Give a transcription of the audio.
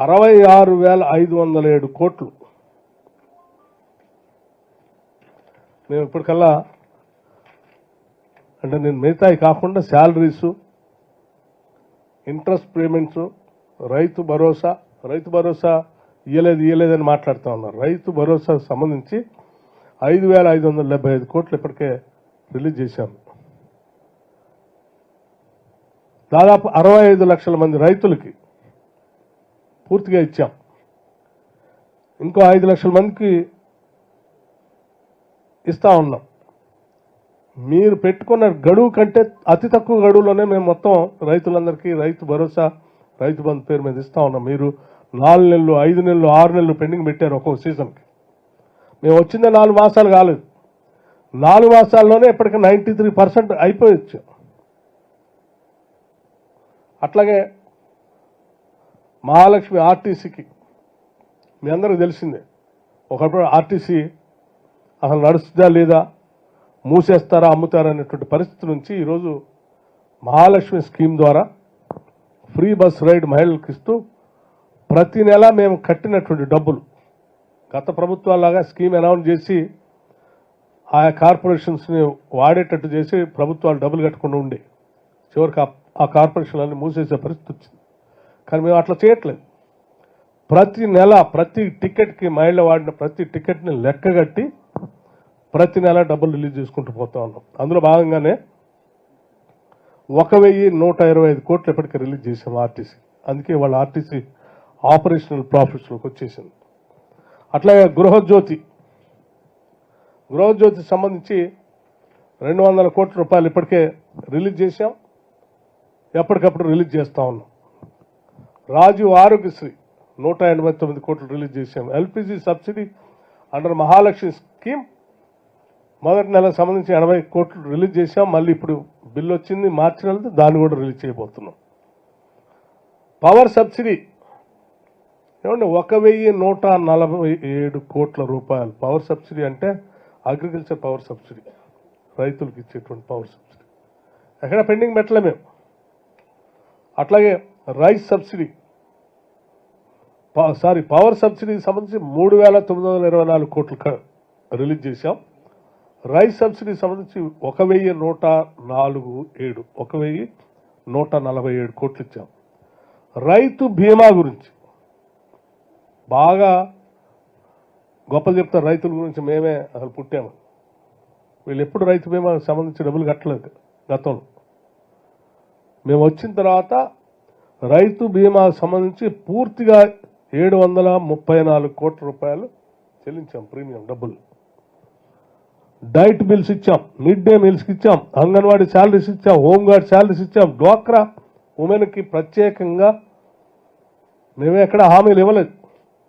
66,507 కోట్లు మేము ఇప్పటికల్లా, అంటే నేను మిగతాయి కాకుండా salaries, interest payments, Rythu Bharosa ఇయ్యలేదని మాట్లాడుతూ ఉన్నారు. రైతు భరోసాకు సంబంధించి 5,575 కోట్లు ఇప్పటికే రిలీజ్ చేశాము. దాదాపు 65 లక్షల మంది రైతులకి పూర్తిగా ఇచ్చాం. ఇంకో 5 లక్షల మందికి ఇస్తా ఉన్నాం. మీరు పెట్టుకున్న గడువు కంటే అతి తక్కువ గడువులోనే మేము మొత్తం రైతులందరికీ రైతు భరోసా, రైతు బంధు పేరు మీద ఇస్తా ఉన్నాం. మీరు 4 నెలలు, 5 నెలలు, 6 నెలలు పెండింగ్ పెట్టారు ఒక్కొక్క సీజన్కి. మేము వచ్చిందే 4 మాసాలు కాలేదు. 4 మాసాల్లోనే ఇప్పటికీ 93% అయిపోయచ్చు. అట్లాగే మహాలక్ష్మి ఆర్టీసీకి మీ అందరికీ తెలిసిందే, ఒకప్పుడు ఆర్టీసీ అసలు నడుస్తుందా లేదా, మూసేస్తారా అమ్ముతారా అనేటువంటి పరిస్థితి నుంచి ఈరోజు మహాలక్ష్మి స్కీమ్ ద్వారా ఫ్రీ బస్ రైడ్ మహిళలకు ఇస్తూ ప్రతి నెల మేము కట్టినటువంటి డబ్బులు, గత ప్రభుత్వాలాగా స్కీమ్ అనౌన్స్ చేసి ఆయా కార్పొరేషన్స్ని వాడేటట్టు చేసి ప్రభుత్వాలు డబ్బులు కట్టకుండా ఉండే, చివరికి ఆ కార్పొరేషన్లన్నీ మూసేసే పరిస్థితి వచ్చింది. కానీ మేము అట్లా చేయట్లేదు. ప్రతి నెల ప్రతి టికెట్కి, మహిళ వాడిన ప్రతి టికెట్ని లెక్కగట్టి ప్రతి నెల డబ్బులు రిలీజ్ చేసుకుంటూ పోతా ఉన్నాం. అందులో భాగంగానే 1,125 కోట్లు ఇప్పటికీ రిలీజ్ చేసాం ఆర్టీసీ. అందుకే వాళ్ళ ఆర్టీసీ ఆపరేషనల్ ప్రాఫిట్స్లోకి వచ్చేసింది. అట్లాగే గృహజ్యోతి సంబంధించి 200 కోట్ల రూపాయలు ఇప్పటికే రిలీజ్ చేశాం, ఎప్పటికప్పుడు రిలీజ్ చేస్తూ ఉన్నాం. రాజీవ్ ఆరోగ్యశ్రీ 189 కోట్లు రిలీజ్ చేశాం. LPG subsidy under Mahalakshmi scheme మొదటి నెలకు సంబంధించి 80 కోట్లు రిలీజ్ చేశాం. మళ్ళీ ఇప్పుడు బిల్లు వచ్చింది మార్చి నెలది, దాన్ని కూడా రిలీజ్ చేయబోతున్నాం. పవర్ సబ్సిడీ ఏమంటే 1,147 కోట్ల రూపాయలు. పవర్ సబ్సిడీ అంటే అగ్రికల్చర్ పవర్ సబ్సిడీ, రైతులకు ఇచ్చేటువంటి పవర్ సబ్సిడీ. ఎక్కడ పెండింగ్ పెట్టలే మేము. అట్లాగే రైస్ సబ్సిడీ, పవర్ సబ్సిడీకి సంబంధించి 3,924 కోట్లు రిలీజ్ చేశాం. రైస్ సబ్సిడీకి సంబంధించి 1,147 కోట్లు ఇచ్చాం. రైతు బీమా గురించి బాగా గొప్పలు చెప్తారు. రైతుల గురించి మేమే అసలు పుట్టాము. వీళ్ళు ఎప్పుడు రైతు బీమాకు సంబంధించి డబ్బులు కట్టలేదు గతంలో. మేము వచ్చిన తర్వాత రైతు బీమాకు సంబంధించి పూర్తిగా 734 కోట్ల రూపాయలు చెల్లించాం ప్రీమియం డబ్బులు. డైట్ బిల్స్ ఇచ్చాం, మిడ్ డే మీల్స్కి ఇచ్చాం, అంగన్వాడీ శాలరీస్ ఇచ్చాం, హోంగార్డ్ శాలరీస్ ఇచ్చాం. డ్వాక్రా ఉమెన్కి ప్రత్యేకంగా మేమే ఎక్కడ హామీలు ఇవ్వలేదు.